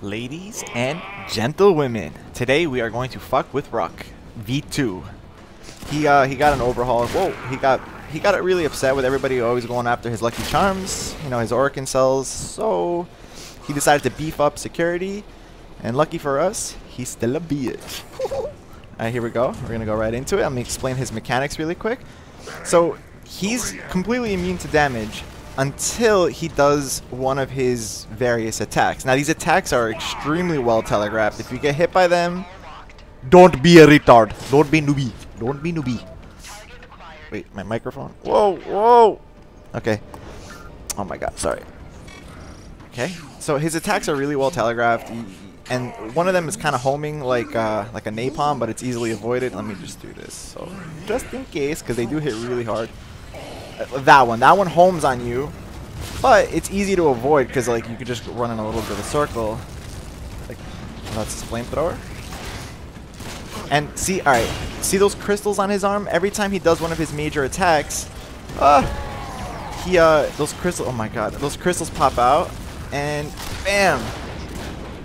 Ladies and gentlewomen, today we are going to fuck with Ruck V2. He got an overhaul. Whoa, he got really upset with everybody always going after his lucky charms, you know, his Orokin cells. So he decided to beef up security, and lucky for us, he's still a bitch. Alright, here we go. We're gonna go right into it. I'm gonna explain his mechanics really quick. So he's completely immune to damage until he does one of his various attacks. Now these attacks are extremely well telegraphed. If you get hit by them, don't be a retard. Don't be noobie. Don't be noobie. Wait, my microphone. Whoa, whoa. Okay. Oh my god, sorry. Okay, so his attacks are really well telegraphed, and one of them is kind of homing like a napalm, but it's easily avoided. Let me just do this, so just in case, because they do hit really hard. That one homes on you, but it's easy to avoid because like you could just run in a little bit of a circle. Like that's his flamethrower. And see, all right, see those crystals on his arm? Every time he does one of his major attacks, those crystals. Oh my god, those crystals pop out, and bam,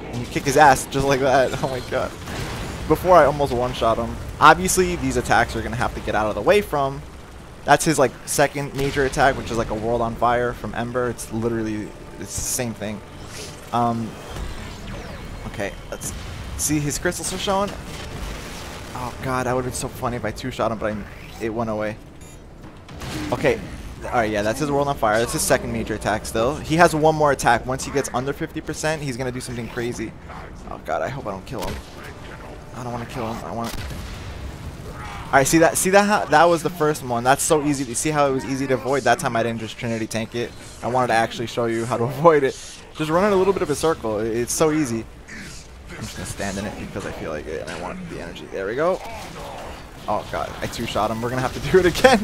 and you kick his ass just like that. Oh my god. Before I almost one-shot him. Obviously, these attacks are gonna have to get out of the way from. That's his like second major attack, which is like a world on fire from Ember. It's literally the same thing. Okay, let's see, his crystals are showing. Oh god, that would have been so funny if I two-shot him, but it went away. Okay, alright, yeah, that's his world on fire. That's his second major attack still. He has one more attack. Once he gets under 50%, he's gonna do something crazy. Oh god, I hope I don't kill him. I don't want to kill him. I want to... Alright, see that was the first one. That's so easy to see how it was easy to avoid. That time I didn't just Trinity tank it. I wanted to actually show you how to avoid it. Just run in a little bit of a circle. It's so easy. I'm just gonna stand in it because I feel like it and I want the energy. There we go. Oh god, I two-shot him. We're gonna have to do it again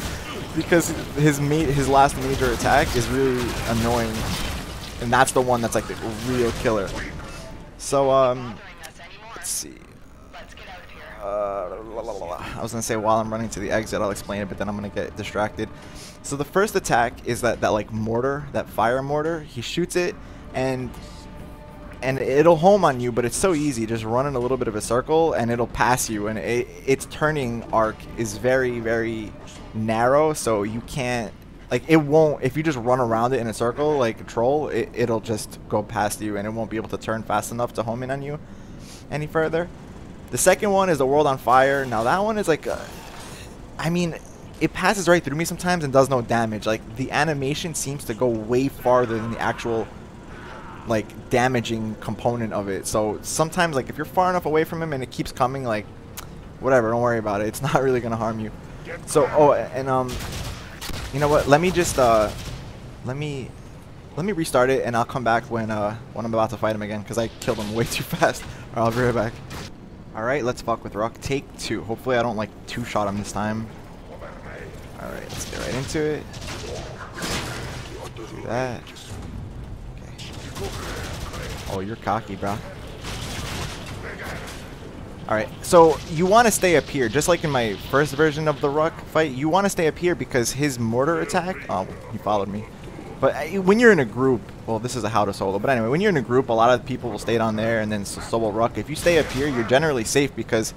because his last major attack is really annoying, and that's the one that's like the real killer. So let's see. I was gonna say while I'm running to the exit I'll explain it, but then I'm gonna get distracted. So the first attack is that like mortar, that fire mortar. He shoots it and it'll home on you, but it's so easy. Just run in a little bit of a circle and it'll pass you, and its turning arc is very, very narrow, so you can't, like, it won't, if you just run around it in a circle like a troll, it'll just go past you and it won't be able to turn fast enough to home in on you any further. The second one is the world on fire. Now that one is like I mean, it passes right through me sometimes and does no damage. Like the animation seems to go way farther than the actual like damaging component of it. So sometimes like if you're far enough away from him and it keeps coming, like whatever, don't worry about it. It's not really gonna harm you. So and you know what? Let me just let me restart it and I'll come back when I'm about to fight him again because I killed him way too fast. Or I'll be right back. Alright, let's fuck with Ruck. Take 2. Hopefully I don't like two-shot him this time. Alright, let's get right into it. Do that. Okay. Oh, you're cocky, bro. Alright, so you want to stay up here. Just like in my first version of the Ruck fight, you want to stay up here because his mortar attack... Oh, he followed me. But when you're in a group, well, this is a how to solo, but anyway, when you're in a group, a lot of people will stay down there, and then so will Ruck. If you stay up here, you're generally safe because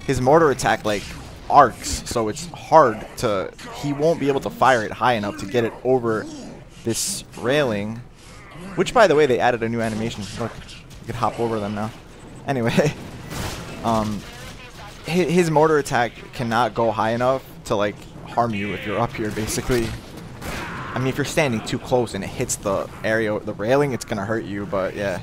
his mortar attack, like, arcs, so it's hard to... He won't be able to fire it high enough to get it over this railing, which, by the way, they added a new animation. Look, you can hop over them now. Anyway, his mortar attack cannot go high enough to, like, harm you if you're up here, basically. I mean, if you're standing too close and it hits the area, the railing, it's gonna hurt you, but yeah.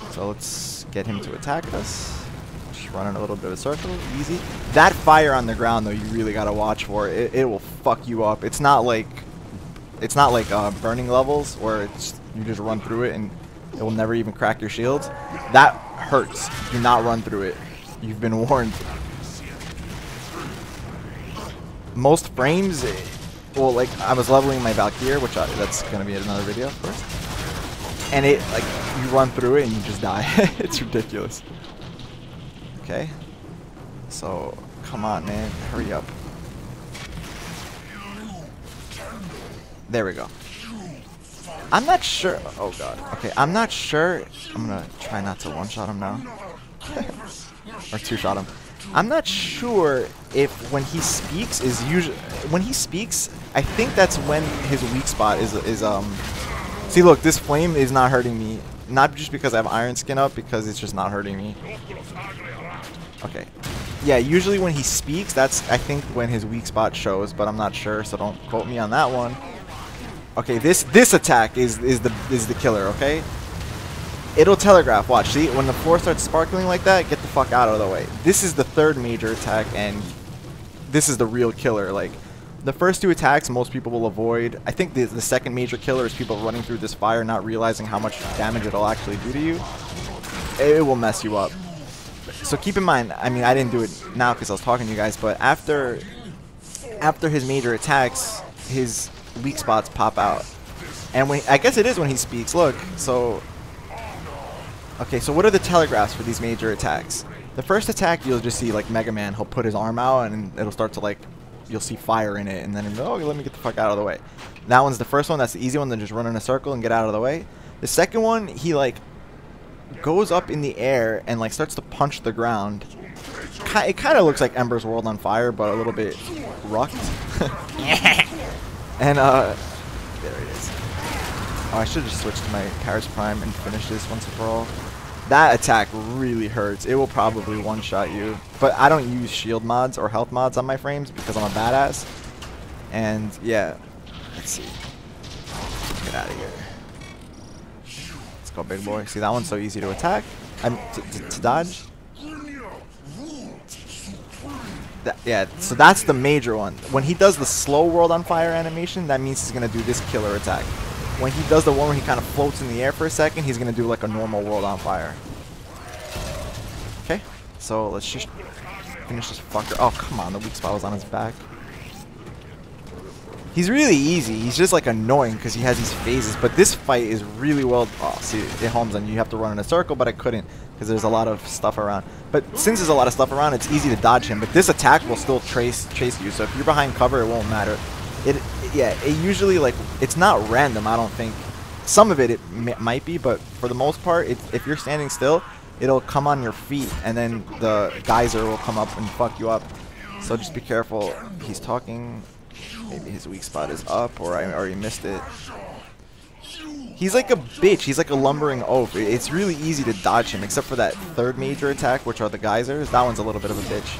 So let's get him to attack us. Just run in a little bit of a circle, easy. That fire on the ground, though, you really gotta watch for. It will fuck you up. It's not like burning levels where you just run through it and it will never even crack your shields. That hurts. Do not run through it. You've been warned. Most frames. Well, like, I was leveling my Valkyrie, which that's going to be another video, of course. And it, like, you run through it and you just die. It's ridiculous. Okay. So, come on, man. Hurry up. There we go. I'm not sure. Oh god. Okay, I'm not sure. I'm gonna try not to one-shot him now. Or two-shot him. I'm not sure if when he speaks is usually when he speaks. I think that's when his weak spot is. See, look, this flame is not hurting me. Not just because I have iron skin up, because it's just not hurting me. Okay. Yeah, usually when he speaks, that's I think when his weak spot shows, but I'm not sure, so don't quote me on that one. Okay, this attack is the killer. Okay. It'll telegraph. Watch. See, when the floor starts sparkling like that, get the fuck out of the way. This is the third major attack, and this is the real killer. Like, the first two attacks, most people will avoid. I think the second major killer is people running through this fire, not realizing how much damage it'll actually do to you. It will mess you up. So keep in mind, I mean, I didn't do it now because I was talking to you guys, but after his major attacks, his weak spots pop out. And when I guess it is when he speaks. Look, so... Okay, so what are the telegraphs for these major attacks? The first attack, you'll just see, like, Mega Man. He'll put his arm out, and it'll start to, like... You'll see fire in it, and then, oh, let me get the fuck out of the way. That one's the first one. That's the easy one. Then just run in a circle and get out of the way. The second one, he, like, goes up in the air and, like, starts to punch the ground. It kind of looks like Ember's World on Fire, but a little bit rucked. And, there it is. Oh, I should just switch to my Karis Prime and finish this once and for all. That attack really hurts. It will probably one-shot you. But I don't use shield mods or health mods on my frames because I'm a badass. And, yeah. Let's see. Get out of here. Let's go, big boy. See, that one's so easy to attack. To dodge. Yeah, so that's the major one. When he does the slow World on Fire animation, that means he's going to do this killer attack. When he does the one where he kind of floats in the air for a second, he's going to do like a normal World on Fire. Okay, so let's just finish this fucker. Oh, come on, the weak spot was on his back. He's really easy. He's just like annoying because he has these phases. But this fight is really well... Oh, see, it homes on you. You have to run in a circle, but I couldn't because there's a lot of stuff around. But since there's a lot of stuff around, it's easy to dodge him. But this attack will still chase you. So if you're behind cover, it won't matter. Yeah, it usually, like, it's not random, I don't think. Some of it might be, but for the most part, if you're standing still, it'll come on your feet, and then the geyser will come up and fuck you up. So just be careful. He's talking. Maybe his weak spot is up, or I already missed it. He's like a bitch. He's like a lumbering oaf. It's really easy to dodge him, except for that third major attack, which are the geysers. That one's a little bit of a bitch.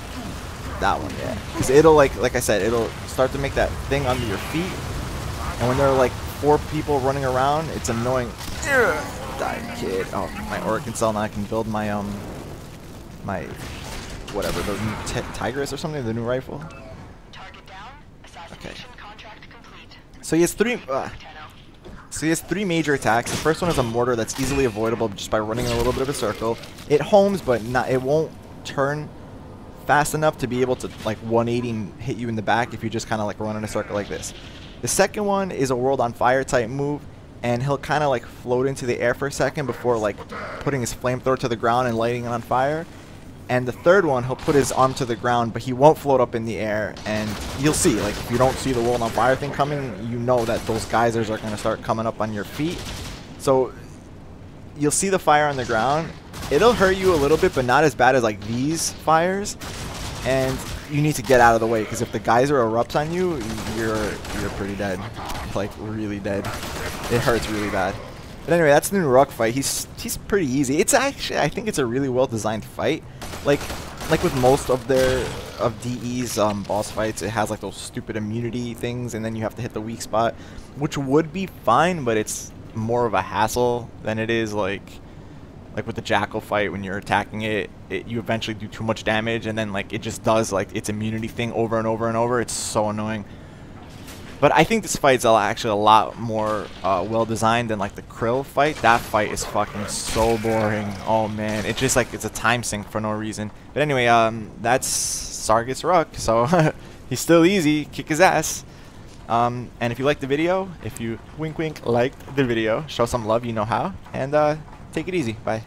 That one, yeah. Because it'll, like I said, it'll start to make that thing under your feet. And when there are, like, 4 people running around, it's annoying. Die, kid. Oh, my Oracle Cell, now I can build my, my, whatever, the new Tigress or something, the new rifle. Okay. So he has 3, so he has 3 major attacks. The first one is a mortar that's easily avoidable just by running in a little bit of a circle. It homes, but it won't turn fast enough to be able to, like, 180 and hit you in the back if you just kind of, like, run in a circle like this. The second one is a World on Fire type move, and he'll kind of, like, float into the air for a second before, like, putting his flamethrower to the ground and lighting it on fire. And the third one, he'll put his arm to the ground, but he won't float up in the air. And you'll see, like, if you don't see the World on Fire thing coming, you know that those geysers are going to start coming up on your feet. So you'll see the fire on the ground. It'll hurt you a little bit, but not as bad as, like, these fires. And you need to get out of the way, because if the geyser erupts on you, you're pretty dead. Like, really dead. It hurts really bad. But anyway, that's the new Ruck fight. He's pretty easy. It's actually, I think it's a really well designed fight. Like with most of DE's boss fights, it has like those stupid immunity things, and then you have to hit the weak spot, which would be fine, but it's more of a hassle than it is like with the Jackal fight. When you're attacking it, you eventually do too much damage, and then like it just does like its immunity thing over and over and over. It's so annoying. But I think this fight's actually a lot more well designed than like the Krill fight. That fight is fucking so boring. Oh man, it's just like it's a time sink for no reason. But anyway, that's Sargas Ruck. So he's still easy. Kick his ass. And if you liked the video, if you wink wink liked the video, show some love. You know how. And take it easy. Bye.